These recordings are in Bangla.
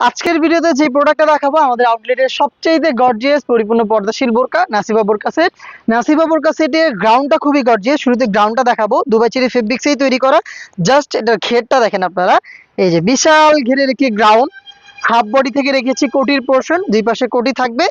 আজকের ভিডিওতে যে প্রোডাক্টটা দেখাবো আমাদের আউটলেটের সবচেয়ে গর্জিয়াস পরিপূর্ণ পর্দাশীল বোরকা নাসিবা বোরকা সেট। নাসিবা বোরকা সেটের গ্রাউন্ডটা খুবই গর্জিয়াস। শুরুতে গ্রাউন্ডটা দেখাবো, দুবাই চেরি ফেব্রিক্সেই তৈরি করা। জাস্ট এটার ঘেরটা দেখেন আপনারা, এই যে বিশাল ঘেরের একটি গ্রাউন্ড। হাফ বডি থেকে রেখেছি কোটির পোর্শন, দুই পাশে কোটি থাকবে।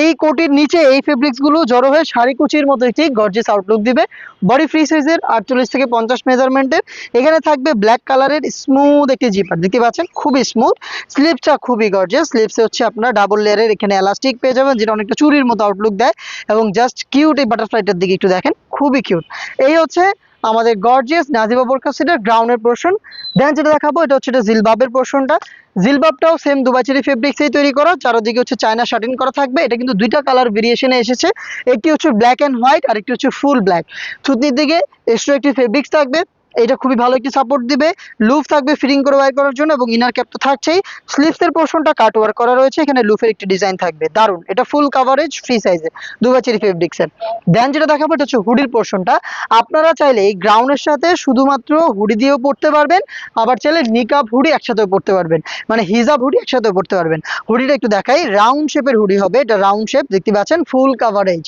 এই কোটির নিচে এই ফেব্রিক্স গুলো জড়ো হয়ে শাড়ি কুচির মতো একটি গর্জিয়াস আউটলুক দিবে। বডি ফ্রি সাইজের 48 থেকে 50 মেজারমেন্টের। এখানে থাকবে ব্ল্যাক কালারের স্মুথ একটি জিপার, দেখতে পাচ্ছেন খুবই স্মুথ। স্লিপসটা খুবই গর্জিয়াস। স্লিপসে হচ্ছে আপনার ডাবল লেয়ারের এখানে এলাস্টিক পেয়ে যাবেন, যেটা অনেকটা চুরির মতো আউটলুক দেয়। এবং জাস্ট কিউট এই বাটারফ্লাইটার দিকে একটু দেখেন, খুবই কিউট। এই হচ্ছে আমাদের গর্জিয়াস নাজিবা বোরকা সেটের গ্রাউন্ডের পোর্শন। দেন যেটা দেখাবো এটা হচ্ছে জিলবাবের পোর্শনটা। জিলবাবটাও সেম দুবাই চেরি ফেব্রিক্সেই তৈরি করা, চারদিকে হচ্ছে চায়না শাটিন করা থাকবে। এটা কিন্তু দুইটা কালার ভেরিয়েশনে এসেছে, একটি হচ্ছে ব্ল্যাক এন্ড হোয়াইট আর একটি হচ্ছে ফুল ব্ল্যাক। থুতনির দিকে এক্সট্রা একটি ফেব্রিক্স থাকবে, এটা খুবই ভালো একটি সাপোর্ট দিবে। লুফ থাকবে ফিটিং করে ওয়্যার করার জন্য, এবং ইনার ক্যাপ তো থাকছেই। স্লিভসের পোর্শনটা কাট ওয়ার্ক করা রয়েছে, এখানে লুফের একটি ডিজাইন থাকবে, দারুন। এটা ফুল কাভারেজ ফ্রি সাইজে দুবাই চেরি ফেব্রিক্সের। দেন যেটা দেখাবো এটা হচ্ছে হুডির পোর্শনটা। আপনারা চাইলে এই গ্রাউন্ডের সাথে শুধুমাত্র হুডি দিয়েও পড়তে পারবেন, আবার চাইলে নিকাব হুডি একসাথেও পড়তে পারবেন, মানে হিজাব হুডি একসাথেও পড়তে পারবেন। হুডিটা একটু দেখাই, রাউন্ড শেপের হুডি হবে। এটা রাউন্ড শেপ, দেখতে পাচ্ছেন ফুল কাভারেজ।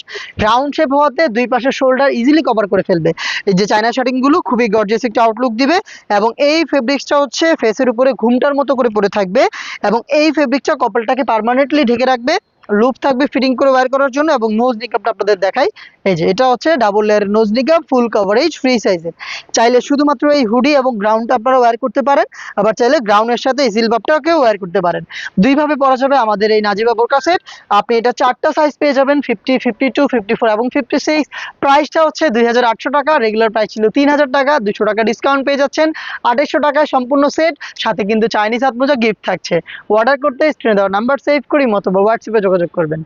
রাউন্ড শেপ হওয়াতে দুই পাশের শোল্ডার ইজিলি কভার করে ফেলবে। এই যে চায়না শাটিং গুলো খুবই গর্জিয়াস একটা আউটলুক দিবে। এবং এই ফেব্রিক্সটা হচ্ছে ফেসের উপরে ঘুমটার মতো করে পড়ে থাকবে, এবং এই ফেব্রিকটা কপালটাকে পার্মানেন্টলি ঢেকে রাখবে। লুপ থাকবে ফিটিং করে ওয়্যার করার জন্য, এবং নোজ নিকাবটা আপনাদের দেখাই। এই যে এটা হচ্ছে ডাবল লেয়ার নোজ নিকাব, ফুল কভারেজ ফ্রি সাইজের। চাইলে শুধুমাত্র এই হুডি এবং গ্রাউন্ডটা আপনারা ওয়্যার করতে পারেন, আবার চাইলে গ্রাউন্ডের সাথে এই জিলবাবটাকেও ওয়্যার করতে পারেন। দুইভাবে পরা যাবে আমাদের এই নাজিবা বোরকা সেট। আপনি এটা চারটা সাইজ পেয়ে যাবেন, 50, 52, 54 এবং 56। প্রাইসটা হচ্ছে 2800 টাকা। রেগুলার প্রাইস ছিল 3000 টাকা, 200 টাকা ডিসকাউন্ট পেয়ে যাচ্ছেন 2800 টাকায় সম্পূর্ণ সেট। সাথে কিন্তু চাইনিজ হাত মোজা গিফট থাকছে। অর্ডার করতে স্ক্রিনে দেওয়া নাম্বার সেভ করি অথবা হোয়াটসঅ্যাপে যোগাযোগ করবেন।